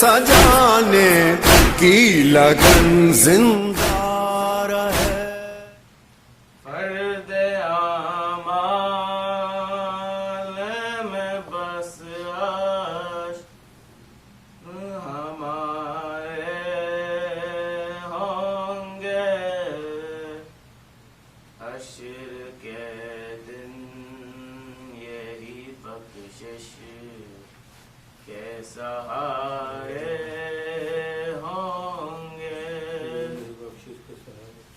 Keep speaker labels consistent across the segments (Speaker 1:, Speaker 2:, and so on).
Speaker 1: سجانے کی لگن زندہ رہے.
Speaker 2: فرد اعمال میں بس عشق ہمارے ہوں گے. حشر کے دن یہی بخشش کے سہارے ہوں گے.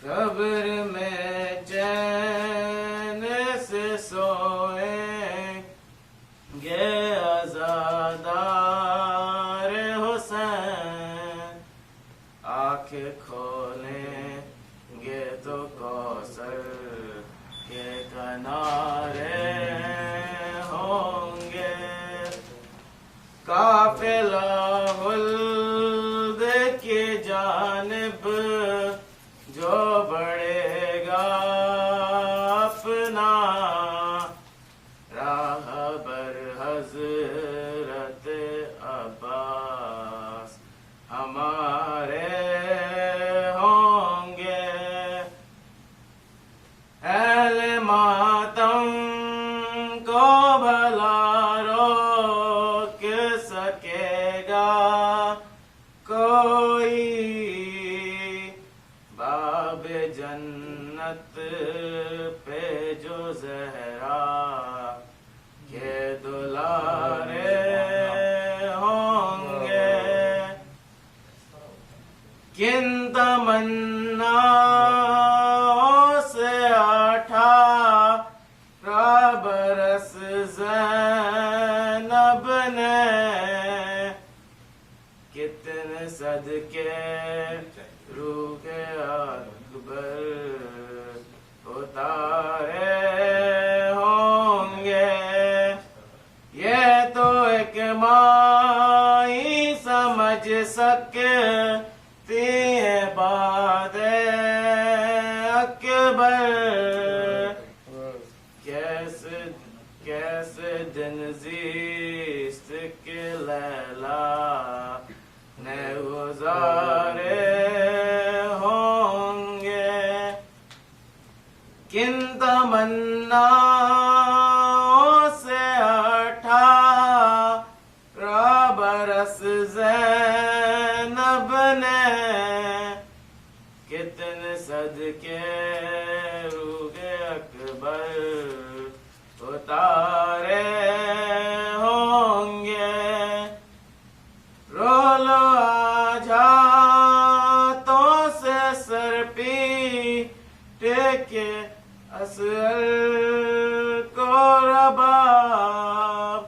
Speaker 2: قبر میں چین سے سوئیں گے عزادار حسین. آنکھ کھولیں گے تو کوثر کے کنارے ہوں گے. قافلہ خلد کی جانب جو بڑھے گا اپنا راہبر حضرت عباس ہمارے ہوں گے. اہل ماتم کو بھلا روک سکے گا کوئی؟ باب جنت پہ جو زہرا کے دلارے ہوں گے. کن تمناؤں سے اٹھارہ برس زینب نے کتنے صدقے روح اکبر اتارے ہوں گے. یہ تو ایک مائی سمجھ سکتی ہے بات اکبر. کیسے دن زیست کے لیلا نے گزارے ہوں گے. کن تمناؤں سے اٹھارہ برس زینب نے کتنے صدقے روح اکبر اتارے ہوں گے. رولو آج ہاتھوں سے سر پیٹ کے اصغر کو رباب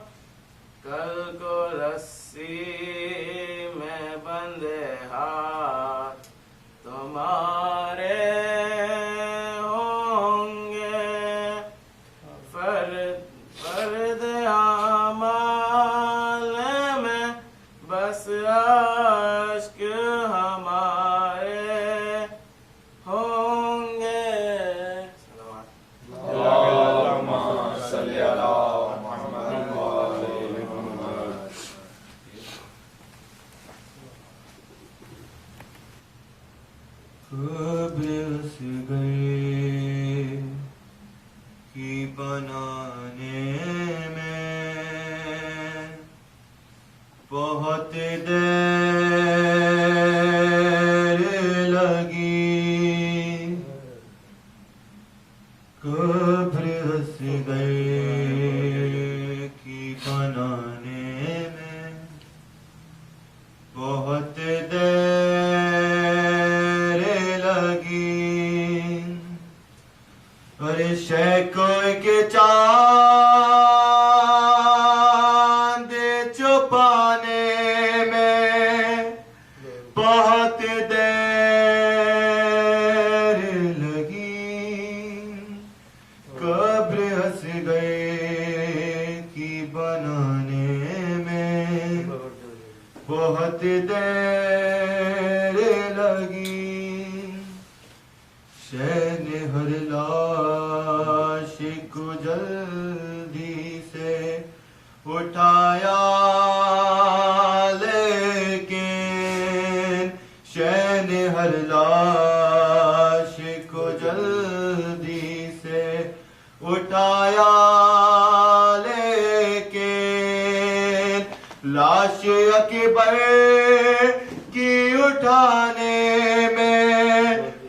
Speaker 2: کل کو رسی میں بندے ہاتھ تمہارے ہوں گے. فرد اعمال میں بس عشق ہمارے ہوں گے.
Speaker 3: اللہم صلی علی محمد و آل محمد.
Speaker 4: قبر اس گئے کی بنانے میں بہت دیر لگی. قبر اس گئے کی بنانے میں بہت دیر لگی. اور شیخوں کے چاند چھپانے میں بہت دیر لگی. قبر ہنس گئے کی بنانے میں بہت دیر لگی. شہن ہر لاش کو جلدی سے اٹھایا لیکن ہر لاش کو جلدی سے اٹھایا، لیکن لاش اکبر کی اٹھانے میں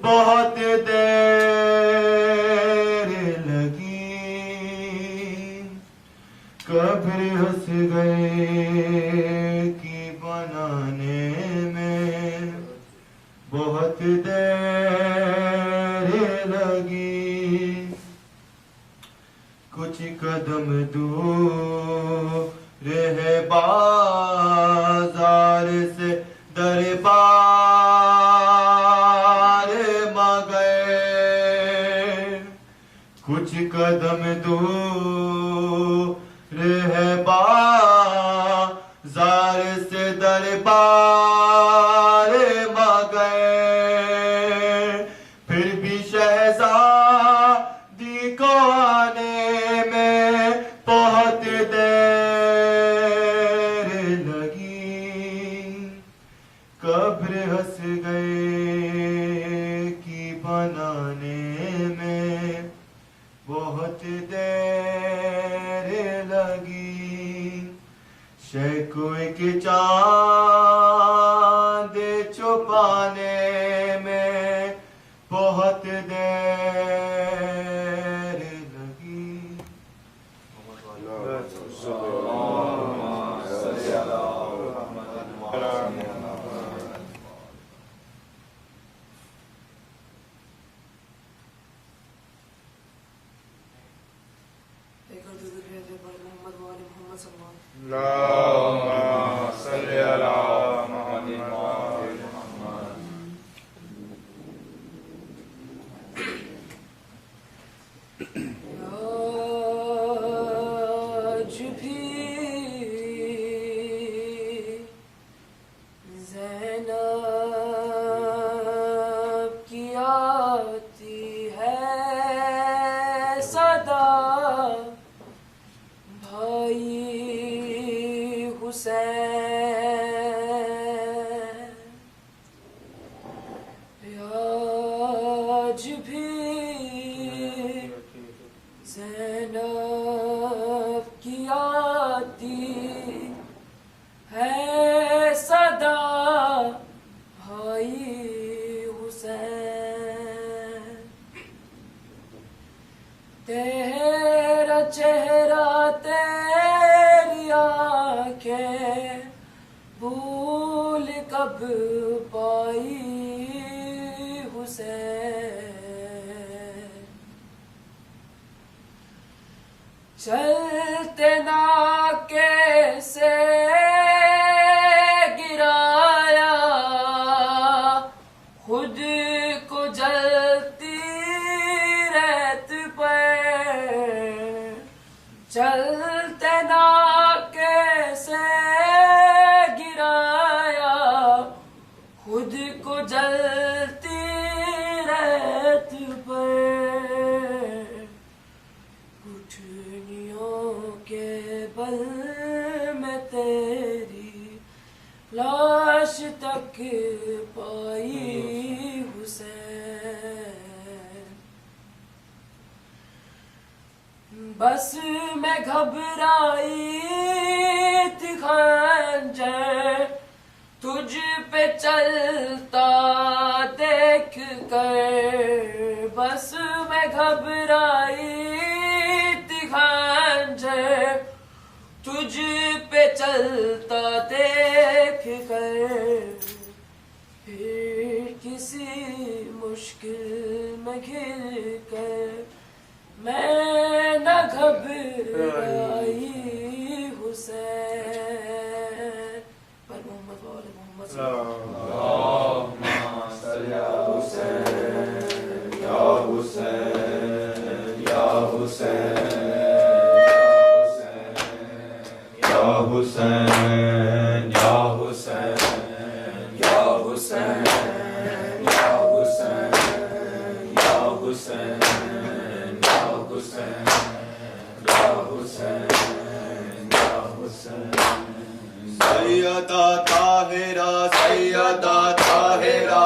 Speaker 4: بہت دیر لگی، قبر ہنس گئے کی بنانے میں بہت دیر لگی، کچھ قدم دور ہے بازار سے دربار میں گئے، کچھ قدم دور ہے بازار سے دربار میں گئے، پھر بھی شہزادی کو آنے میں بہت دیر لگی، قبر ہنس گئے کی بنانے میں بہت دیر لگی، شیخو کے چاند چھپانے میں بہت دیر لگی۔
Speaker 3: اللهم صل على محمد وآل محمد۔
Speaker 5: آج بھی زینب کی آتی ہے صدا، بھائی حسین، آج بھی زینب کی آتی ہے صدا، بھائی حسین، تیرا چہرہ تیری آنکھیں بھول کب پائی حسین، چلتے نہ کیسے گرایا، خود کو جلتی ریت پر، چلتے نہ کیسے گرایا، خود کو جلتی ریت پر، گھٹنیوں کے بل میں تیری لاش تک پائی حسین، بس میں گھبرائی تھی خنجر تجھ پہ چلتا دیکھ کر، بس میں گھبرائی تھی خنجر تجھ پہ چلتا دیکھ کر، پھر کسی مشکل میں گر کر میں نہ گھبرائی حسین، پر محمد وآل محمد صلی اللہ
Speaker 3: اللهم صل على حسین یا حسین یا حسین یا حسین یا حسین یا حسین یا حسین یا حسین یا حسین یا حسین یا حسین،
Speaker 4: سیدہ طاہرہ سیدہ طاہرہ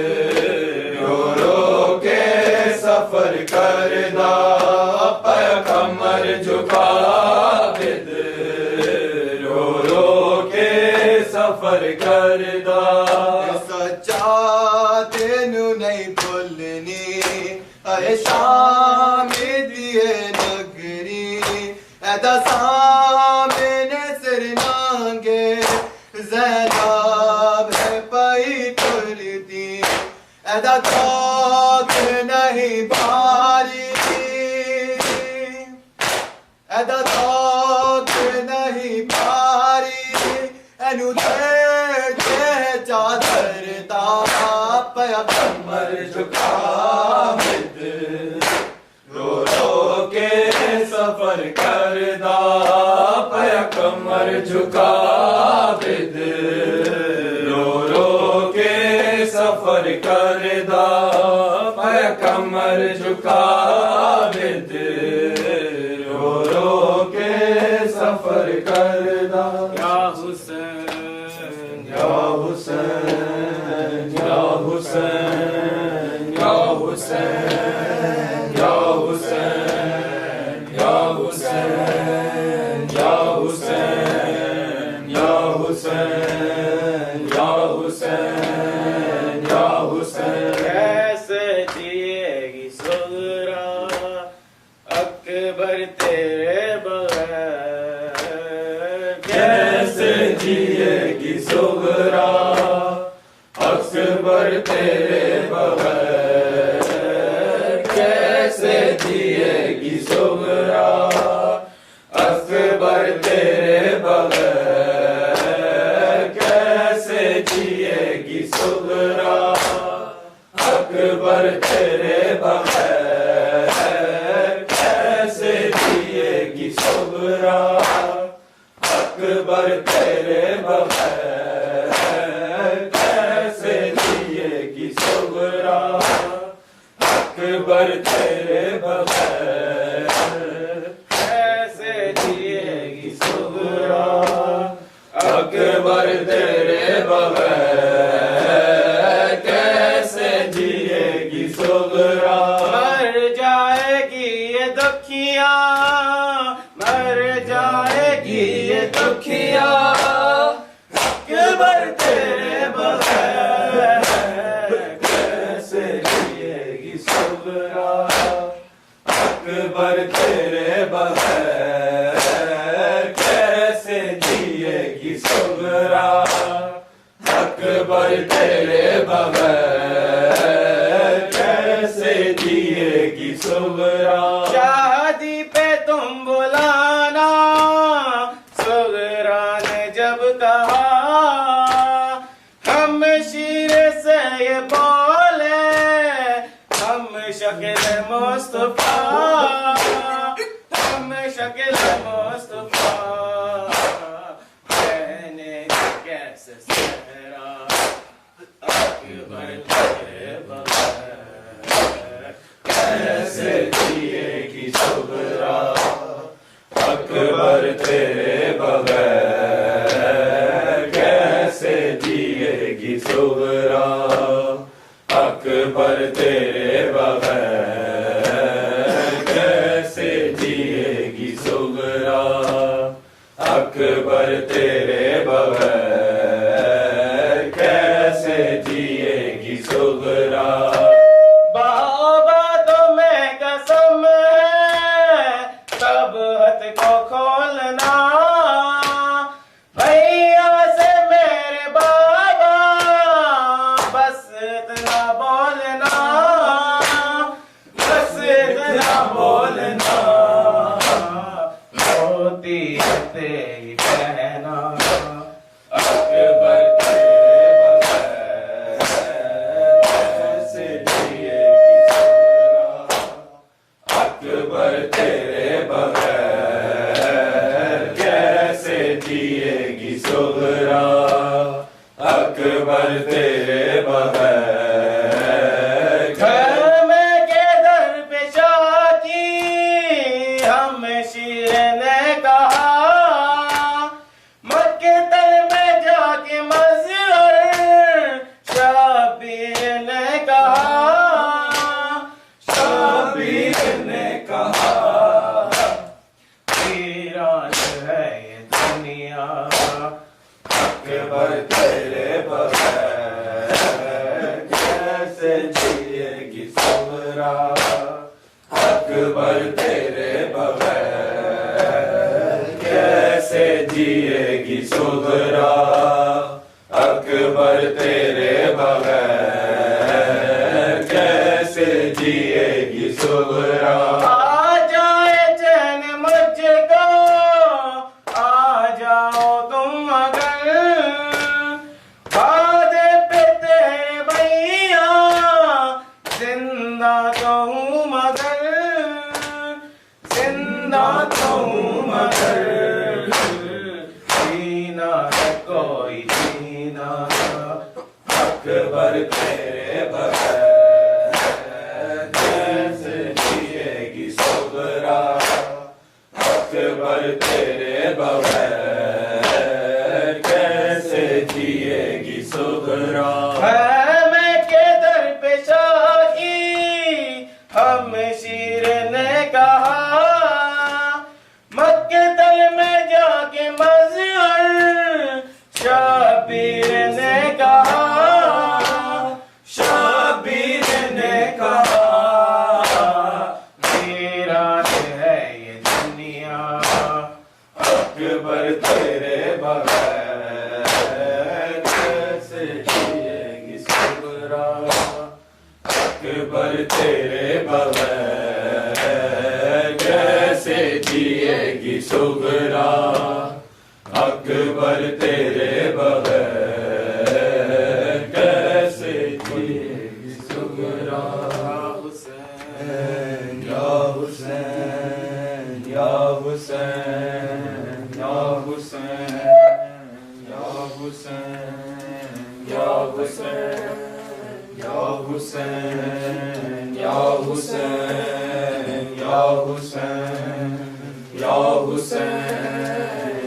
Speaker 4: سفر کردا سچا تینو نہیں بھولنی اے شام دیے نگری ایدا سامنے سر نانگے زینب ہے پئی ٹرتی ایدا تھوک نہیں بھاری ایدا تھوک نہیں بھاری اینو دے چادر دا پیا کمر جھکا رو رو کے سفر کردا پیا کمر جھکا رو رو کے سفر کردا پیا کمر جھکا رو رو کے سفر کردا
Speaker 2: یا حسین
Speaker 4: یا حسین یا حسین یا حسین یا حسین یا حسین یا حسین یا حسین یا حسین یا حسین
Speaker 2: کیسے جیے گی سغرا اکبر تیرے بغیر
Speaker 4: کیسے جیے گی سغرا اکبر تیرے بغیر کیسے جیے گی سغرا اکبر تیرے بغیر کیسے جیے گی سغرا اکبر تیرے بغیر کیسے جیے گی سغرا اکبر تیرے بغیر کیسے جیے گی سغرا اکبر تیرے بغیر
Speaker 2: کیسے جیے گی
Speaker 4: سغرا اکبر تیرے بغیر کیسے جیے گی سغرا
Speaker 2: مر جائے گی یہ دکھیاں مر جائے گی یہ دکھیاں اکبر تیرے بغیر
Speaker 4: کیسے جیے گی سغرا اکبر تیرے بغیر کیسے جیے گی سغرا اکبر تیرے بغیر کیسے جیے گی سغرا
Speaker 2: شادی پہ تم بلانا سغرا نے جب کہا ہم شیر سے یہ بولے ہم شکل مصطفیٰ ہم شکل مصطفیٰ کہنے کیسے صحرا اکبر تیرے بغیر
Speaker 4: کیسے جیے گی سغرا اکبر تیرے بغیر کیسے جیے گی سغرا اکبر تیرے بغیر کیسے جیے گی سغرا اکبر تیرے بغیر کیسے جیے گی سغرا
Speaker 2: بابا تمہیں قسم ہے تب ہاتھ کو کھولنا بھیا سے میرے بابا بس اتنا بولنا بس اتنا بولنا ہوتی ہے تیری کہنا
Speaker 4: اکبر تیرے بغیر کیسے جیے گی سغرا اکبر تیرے بغیر کیسے جیے گی سغرا اکبر تیرے بغیر
Speaker 2: گھر میں کے در پہ شاکی ہم شیر نے کہا مکے تل میں جا کے مظہر شبیر نے کہا
Speaker 4: شبیر نے کہا
Speaker 2: ویران ہے یہ دنیا
Speaker 4: اکبر تیرے بغیر کیسے جیے گی صغرا، اکبر تیرے بغیر کیسے جیے گی صغرا، اکبر تیرے بغیر کیسے جیے گی صغرا۔
Speaker 2: آ جائے چین مجھ کو، آ جاؤ تم مگر، وعدے پہ تیرے بھیا زندہ تو ہوں مگر، زندہ تو ہوں مگر، جینا ہے کوئی جینا،
Speaker 4: اکبر تیرے بغیر کیسے جیے گی صغرا، اکبر تیرے بغیر کیسے جیے گی صغرا۔
Speaker 2: میں کے در پہ شاہی ہم شیر نے کہا، مکے تل میں جا کے مظہر شبیر نے کہا،
Speaker 4: شبیر نے کہا
Speaker 2: ویران ہے یہ دنیا،
Speaker 4: اکبر تیرے بغیر کیسے جیے گی صغرا، اکبر تیرے بغیر کیسے جیے گی صغرا، اکبر تیرے بغیر کیسے جیے گی صغرا۔ یا حسین یا حسین یا حسین یا حسین یا حسین یا حسین یا حسین یا حسین یا حسین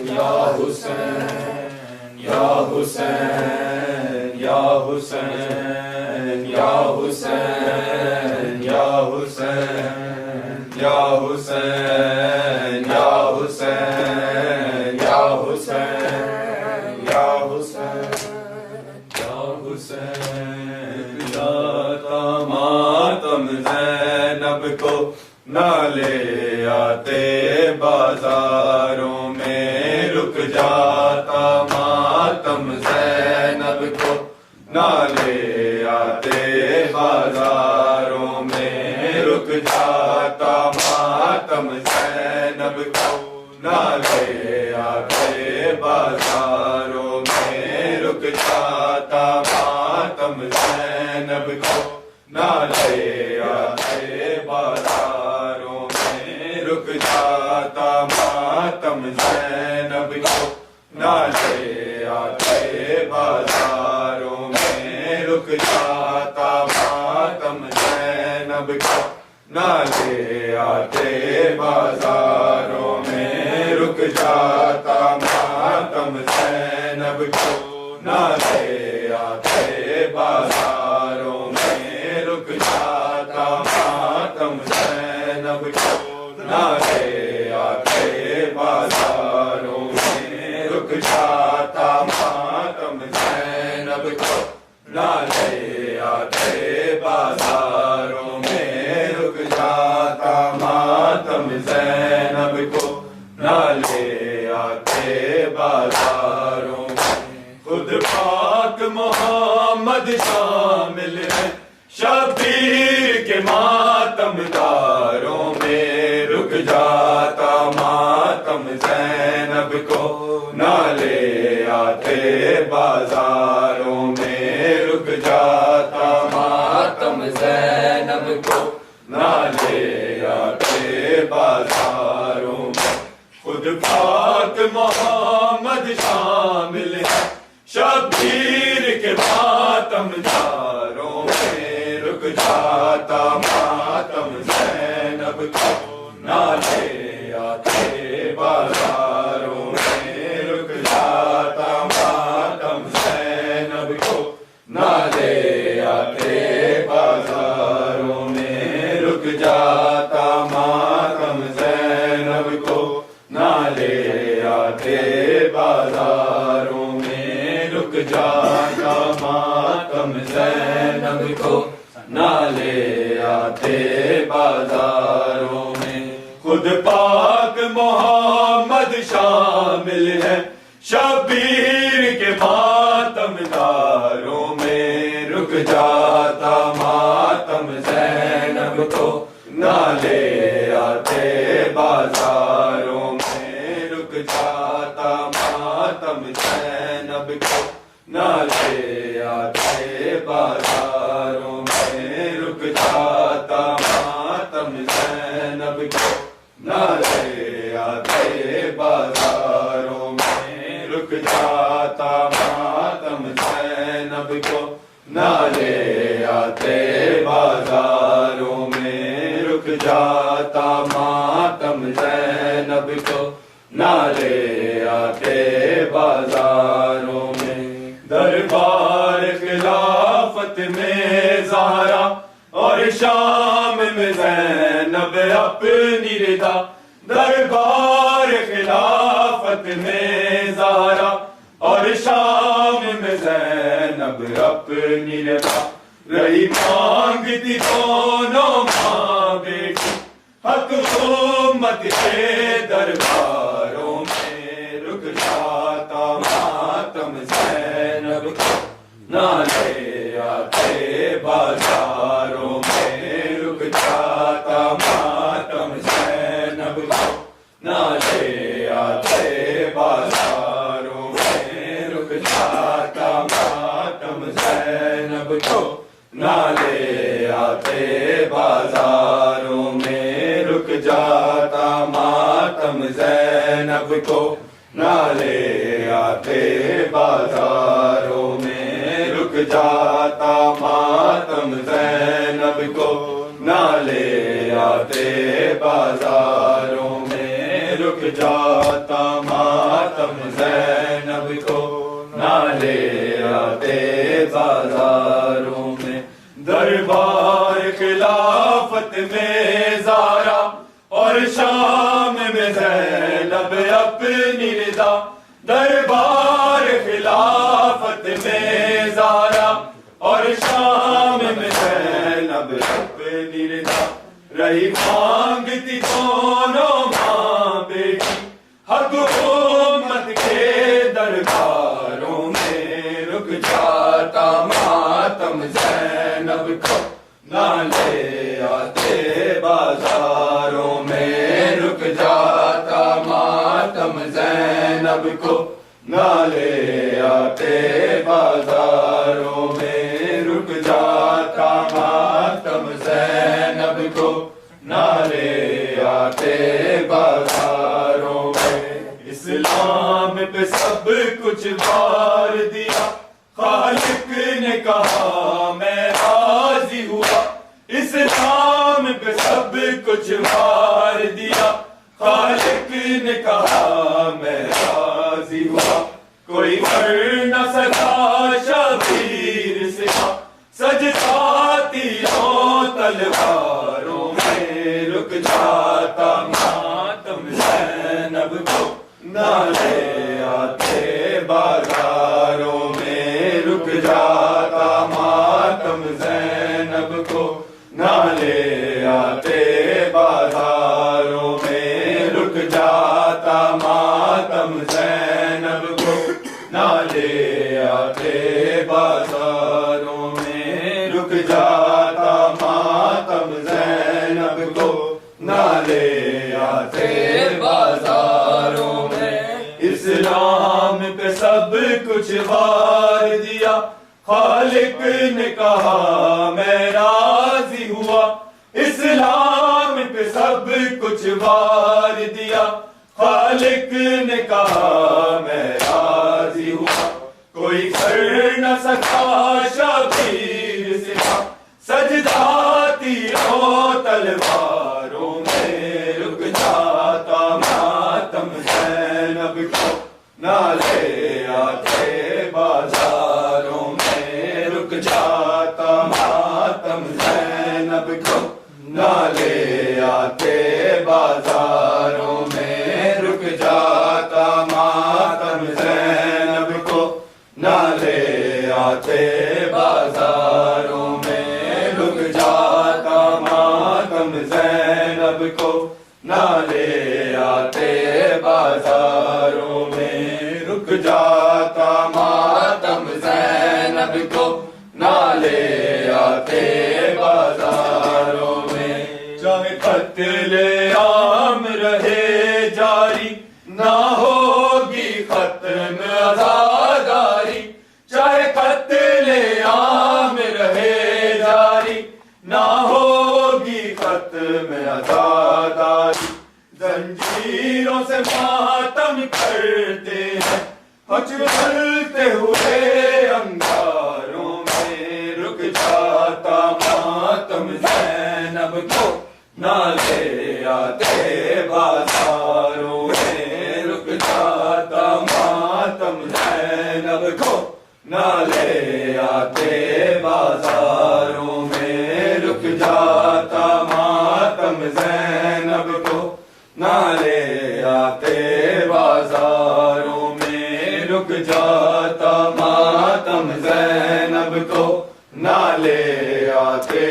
Speaker 4: یا حسین یا حسین یا حسین یا حسین یا حسین یا حسین یا حسین یا حسین یا حسین یا حسین لاتا ماتم زینب کو نہ لے آتے بازاروں میں، رک جاتا ماتم زینب کو نہ لے آتے بازاروں میں، رک جاتا ماتم زینب کو نہ لے آتے بازاروں میں، رک جاتا ماتم زینب کو نہ لے آتے بازاروں میں، رک جاتا ماتم زینب کو نہ لے آتے بازاروں میں، رک جاتا ماتم زینب کو نہ لے آتے بازاروں میں، رک جاتا ماتم زینب کو نہ لے آتے بازاروں میں، رک جاتا ماتم زینب کو نہ لے آتے بازاروں میں، رک جاتا ماتم زینب کو نہ لے آتے بازاروں میں، رک جاتا ماتم زینب کو نہ لے آتے بازاروں میں۔ خود پاک محمد شامل ہے شبیر کے ماتم داروں میں، رک جاتا ماتم زینب کو نہ لے آتے بازاروں میں، رک جاتا ماتم زینب کو نہ لے آتے بازاروں میں۔ خود پاک محمد شامل ہے شبیر کے ماتم داروں میں، رک جاتا ماتم زینب کو نہ لے آتے بازاروں میں، رک جاتا ماتم زینب کو نہ لے آتے بازاروں میں، رک جاتا ماتم زینب کو نہ لے آتے بازاروں میں، رک جاتا ماتم زینب کو نہ لے آتے بازاروں میں خود پاک محمد شامل ہے شبیر کے ماتم داروں میں رک جاتا ماتم زینب کو نہ لے آتے بازاروں میں رک جاتا ماتم زینب کو نہ لے آتے بازاروں میں رک جاتا ماتم زینب کو نہ لے آتے بازاروں میں رک جاتا ماتم زینب کو نہ لے آتے بازاروں میں رک جاتا ماتم زینب کو نہ لے آتے بازاروں میں دربار خلافت میں زہرا اور شام میں زینب اپنی رضا دربار خلافت میں زہرا اور شام میں زینب اپنی رضا رہی مانگتی دونوں ماں بیٹی حق امت کے درباروں میں رک جاتا ماتم زینب کو نہ لے آتے بازاروں میں رک جاتا ماتم زینب کو نہ لے آتے بازاروں میں رک جاتا ماتم زینب کو نہ لے آتے بازاروں میں رک جاتا ماتم زینب کو نہ لے آتے بازاروں میں رک جاتا ماتم زینب کو نہ لے آتے بازاروں میں رک جاتا ماتم زینب کو نہ لے آتے بازاروں میں دربار خلافت میں زہرا اور شام میں زینب اپنی رضا دربار خلافت میں زہرا اور شام میں زینب اپنی رضا رہی مانگتی دونوں ماں بیٹی حق امت کے درباروں میں رک جاتا ماتم زینب کو نہ لے آتے بازاروں میں رک جاتا ماتم زینب کو نہ لے آتے بازاروں میں رک جاتا ماتم زینب کو نہ لے آتے بازاروں میں اسلام پہ سب کچھ وار دیا خالق نے کہا میں راضی ہوا اسلام پہ سب کچھ وار دیا خالق نے کہا میں راضی ہوا کوئی مر نہ سکا شبیر سے سجدہ تیروں تلواروں میں رک جاتا ماتم زینب کو نہ لے آتے بازاروں میں رک جاتا ماتم زینب کو نہ لے آتے بازاروں میں رک جاتا ماتم زینب کو نہ لے آتے بازاروں میں رک جاتا ماتم زینب کو نہ لے آتے بازاروں میں اسلام پہ سب کچھ وار دیا خالق نے کہا میں راضی ہوا اسلام پہ سب کچھ وار دیا خالق نے کہا میں راضی ہوا کوئی کر نہ سکا شبیر سے سجدہ تیروں تلواروں میں رک جاتا ماتم زینب کو نہ لے آتے بازاروں میں رک جاتا ماتم زینب کو نہ لے آتے بازاروں میں رک جاتا ماتم زینب کو نہ لے کرتے ہیں حج چلتے ہوئے انگاروں میں رک جاتا ماتم زینب کو نہ لے آتے بازاروں میں رک جاتا ماتم زینب کو نہ لے آتے بازاروں میں رک جاتا ماتم زینب کو نہ لے آتے بازاروں میں رک جاتا ماتم زینب کو نہ لے آتے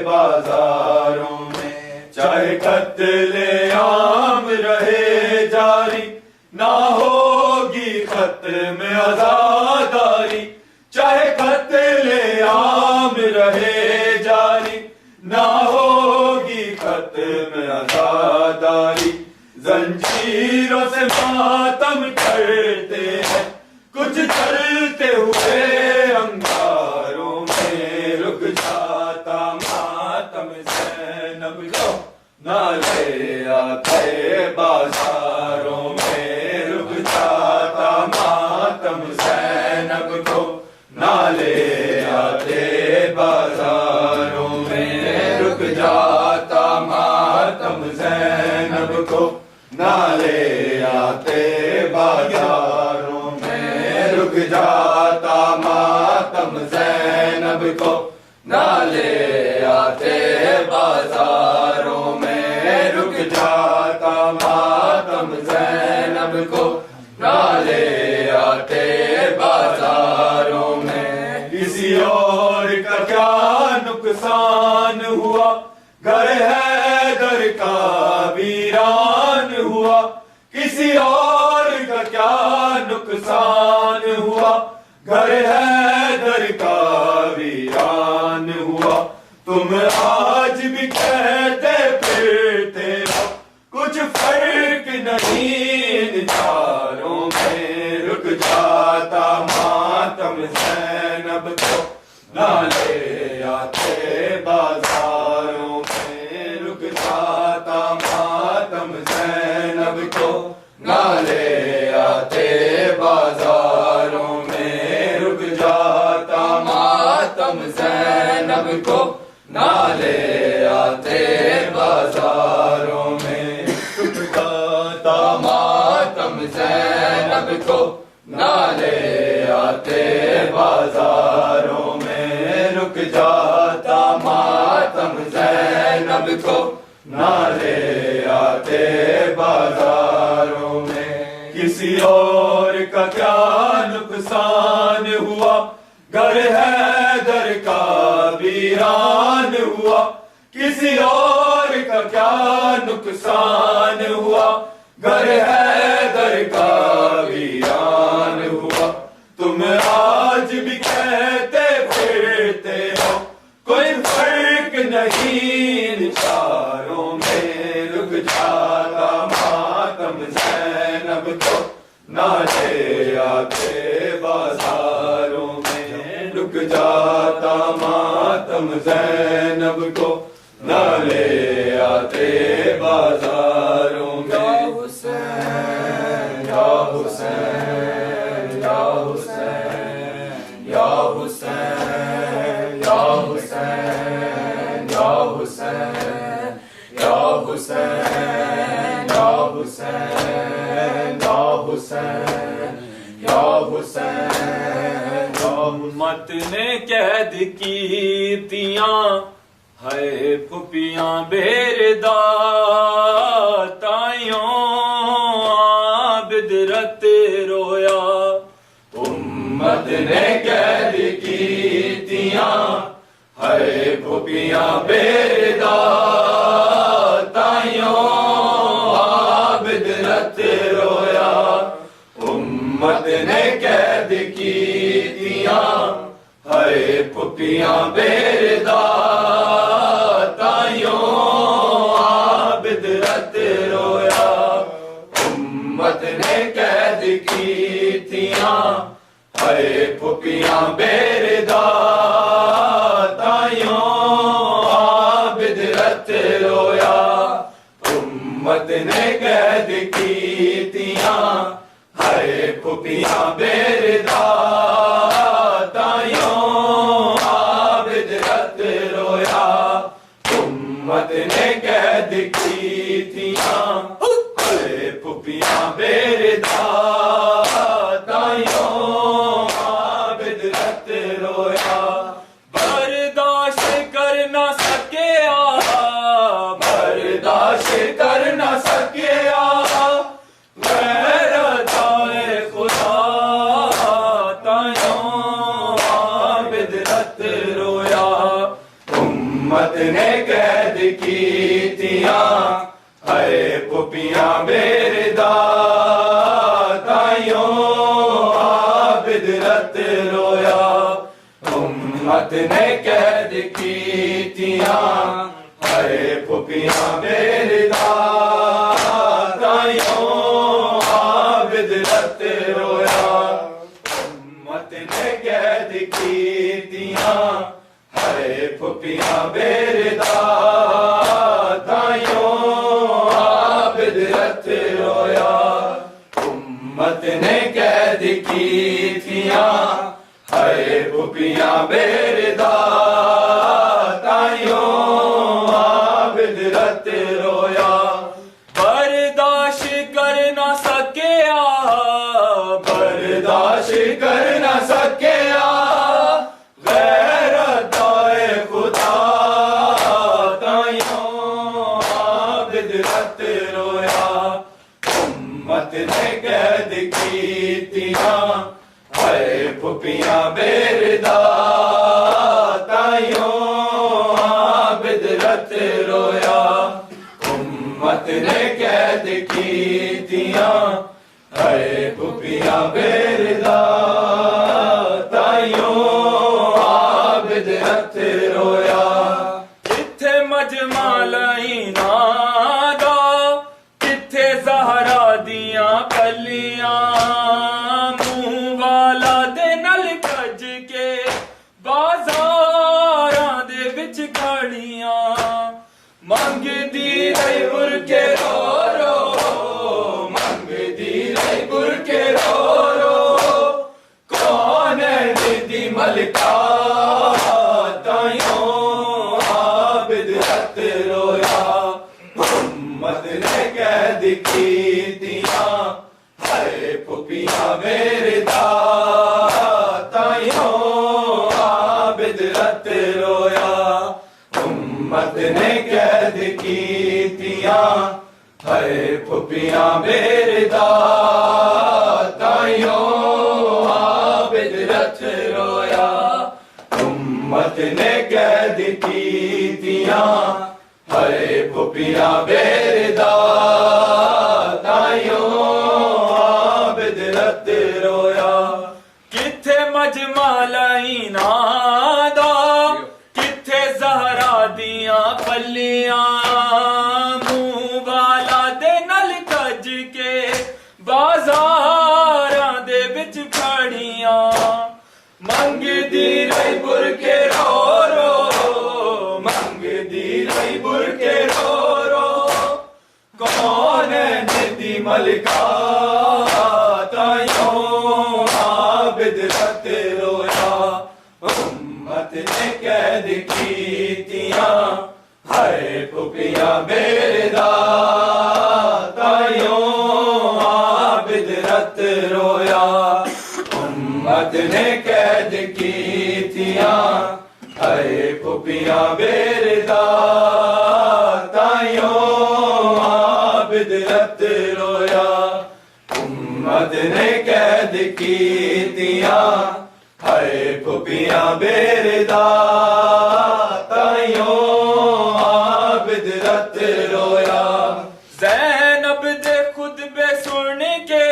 Speaker 4: بازاروں میں چاہے قتل عام رہے جاری نہ ہوگی ختم عزاداری چاہے قتل عام رہے جاری نہ ہوگی ختم عزاداری زنجیروں سے ماتم کرتے ہیں کچھ چلتے ہوئے انگاروں میں رک جاتا ماتم زینب کو نہ لے آتے بازاروں میں رک جاتا ماتم زینب کو نہ لے آتے بازاروں میں رک جاتا ماتم زینب کو نہ لے آتے بازاروں میں رک جاتا ماتم زینب کو نہ لے آتے بازاروں میں رک جاتا ماتم زینب کو نہ لے آتے بازاروں میں کسی اور کا کیا نقصان ہوا گھر حیدر کا ویران ہوا کسی اور کا کیا نقصان ہوا گھر حیدر کا ویران ہوا تم آج بھی کہتے پھرتے ہو کچھ فرق نہیں ان چاروں میں رک جاتا ماتم زینب کو نہ لے آتے بازاروں میں رک جاتا ماتم زینب کو نہ لے آتے بازاروں میں رک جاتا ماتم زینب کو نہ لے آتے بازاروں میں رک جاتا ماتم زینب کو نہ لے آتے بازاروں میں رک جاتا ماتم زینب کو نہ لے آتے بازاروں میں کسی اور کا کیا نقصان ہوا گھر حیدر کا ویران ہوا کسی اور کا کیا نقصان ہوا گھر حیدر کا ویران ہوا تم آج بھی کہتے پھرتے ہو کوئی فرق نہیں ان چاروں میں رک جاتا ماتم زینب کو نہ لے آتے بازاروں میں رک جاتا ماتم زینب کو نہ لے آتے بازاروں میں یا حسین یا حسین یا حسین یا حسین یا حسین یا حسین یا حسین یا حسین یا حسین
Speaker 6: امت نے قید کیرتیاں ہے پھپیاں بیردار تائیوں عابد رت رویا
Speaker 4: امت نے قید کیرتیاں ہے پھپیاں بیردار تائیوں عابد رت رویا امت نے قید کیرتیاں ہے پھپیاں بیردار تائیوں عابد رت رویا امت نے قید کیرتیاں ہے پھپیاں بیردار تائیوں عابد رت رویا امت نے قید کیرتیاں پھپیاں بیردا تائیوں عابد رت رویا امت نے قید کی تھیاں ہائے پھپیاں بیردا تائیوں عابد رت رویا
Speaker 6: برداشت کر نہ سکیا
Speaker 4: برداشت کر نہ سکیا غیرت خدا تائیوں عابد رت رویا امت نے قید کی تھیاں ہائے پھپیاں بیردا تائیوں عابد رت رویا امت نے قید کی تھیاں ہائے پھپیاں بیردا تائیوں عابد رت رویا امت نے قید کی تھیاں ہائے پھپیاں بیردا تائیوں عابد رت رویا امت نے قید کی تھیاں ہائے پھپیاں بیردا تائیوں عابد رت رویا
Speaker 6: برداشت کر نہ سکیا
Speaker 4: برداشت کر نہ سکیا غیرت خدا تائیوں عابد رت رویا امت نے قید کی تھیاں ہائے پھپیاں بیردا تائیوں عابد رت رویا امت نے قید کی تھیاں ہائے پھپیاں بیردا تائیوں عابد رت رویا
Speaker 6: کتھے مجمع لائینا دا کتھے زہرا دیاں پلیاں منہ والا دے نل کج کے بازاراں دے وچ کھڑیاں منگ دی رہی بر کے رو رو
Speaker 4: منگ دی رہی بر کے رو رو کون ہے دی ملکہ تائیوں عابد رت رویا امت نے قید کی تھیاں ہائے پھپیاں بیردا تائیوں عابد رت رویا امت نے قید کی تھیاں ہائے پھپیاں بیردا تائیوں عابد رت رویا امت نے قید کی تھیاں ہائے پھپیاں بیردا تائیوں عابد رت رویا
Speaker 6: کتھے مجمع لائینا دا کتھے زہرا دیاں پلیاں منہ والا دے نل کج کے بازاراں دے وچ کھڑیاں منگ دی رہی بر کے رو رو
Speaker 4: منگ دی رہی بر کے رو رو کون ہے دی ملکہ تائیوں عابد رت رویا امت نے قید کی تھیاں ہائے پھپیاں بیردا تائیوں عابد رت رویا امت نے قید کی تھیاں ہائے پھپیاں بیردا تائیوں عابد رت رویا امت نے قید کی تھیاں ہائے پھپیاں بیردا تائیوں عابد رت رویا
Speaker 6: زینب دے خطبے سن کے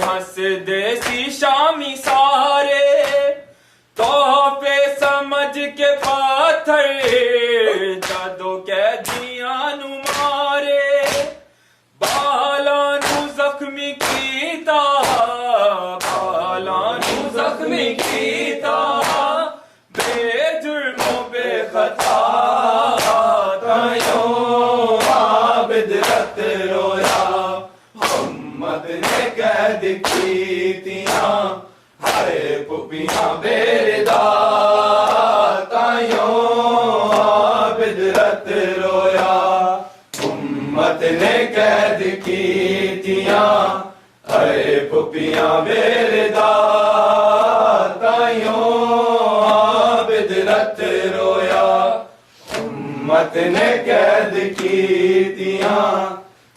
Speaker 6: ہنس دے سی شامی سارے تحفے سمجھ کے پاتھر جادو قیدیاں نو مارے بالاں نو زخمی کیتا بالاں نو زخمی کیتا بے جرم و بے خطا
Speaker 4: تائیوں عابد رت رویا امت نے نے قید کیتیاں ہائے پھپیاں بیردا تائیوں عابد رت رویا امت نے قید کیتیاں ہائے پھپیاں بیردا تائیوں عابد رت رویا امت نے قید کیتیاں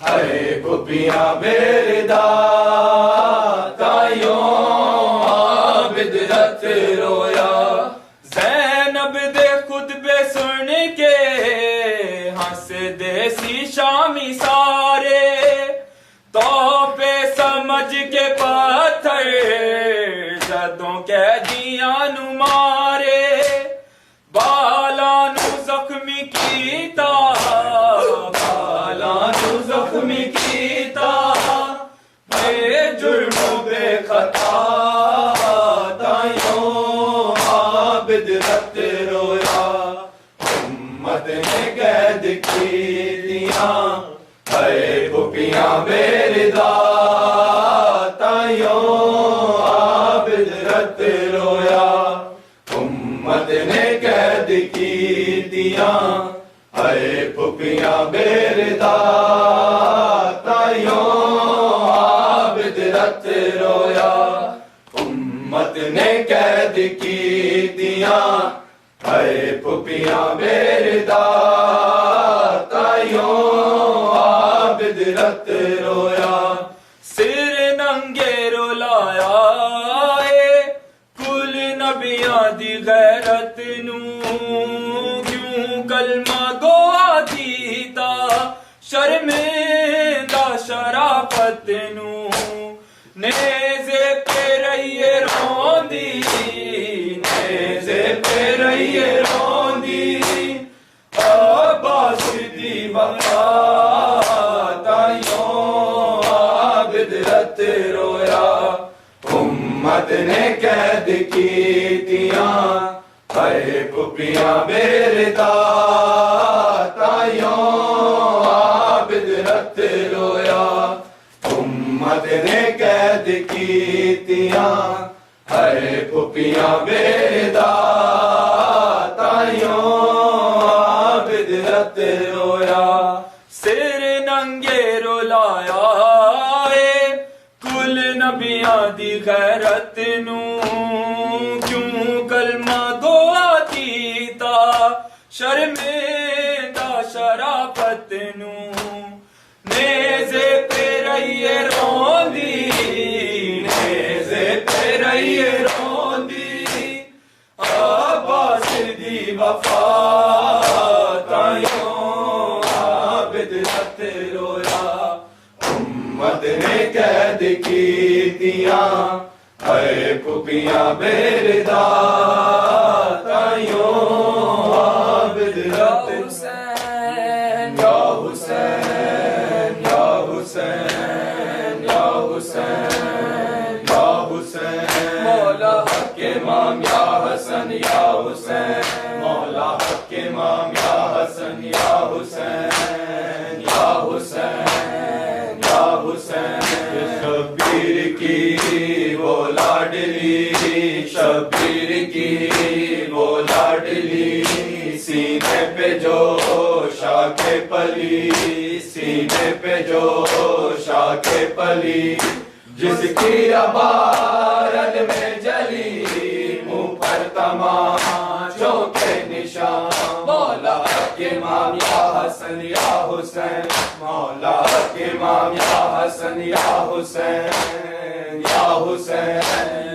Speaker 4: ہائے پھپیاں بیردا تائیوں عابد رت رویا
Speaker 6: زینب دے خطبے سن کے ہنس دے سی شامی سارے توپے سمجھ کے پتھر جدوں قیدیاں نو مارے بالاں نو زخمی کیتا بالاں نو زخمی کیتا بے جرم و بے خطا تائیوں عابد رت رویا
Speaker 4: امت نے قید کیتیاں ہائے پھپیاں بیردا تائیوں عابد رت رویا امت نے قید کیتیاں ہائے پھپیاں بیردا تائیوں عابد رت رویا امت نے قید کیتیاں ہائے پھپیاں بیردا تائیوں عابد رت رویا
Speaker 6: سر ننگے رلایا اے کل نبیاں دی غیرت نو کیوں کلمہ گوا دیتا شرمندہ شرافت نو نیزے پہ رہیے روندی نیزے پہ رہیے روندی عباس دی وفا
Speaker 4: تائیوں عابد رت رویا امت نے قید کیتیاں ہائے پھپیاں بیردا تائیوں عابد رت رویا امت نے قید کیتیاں ہائے پھپیاں بیردا تائیوں عابد رت رویا
Speaker 6: سر ننگے رلایا اے کل نبیاں دی غیرت نو کیوں کلمہ گوا دیتا شرمندہ شرافت نو نیزے پہ رہیے روندی نیزے پہ رہیے روندی عباس دی وفا
Speaker 4: تائیوں عابد رت رویا امت نے قید کیتیاں ہائے پھپیاں بیردا تائیوں عابد رت
Speaker 5: حسین
Speaker 4: یا حسین یا حسین یا حسین یا حسین مولا حق امام یا حسن یا حسین مولا حق امام یا حسن یا حسین یا حسین یا حسین شبیر کی وہ لاڈلی شبیر کی وہ لاڈلی سینے پہ جو شاخ پلی سینے پہ جو شاخ پلی جس کی عبارت میں جلی منہ پر تماشوں کے نشان مولا کے امام یا حسن یا حسین مولا کے امام یا حسن یا حسین یا حسین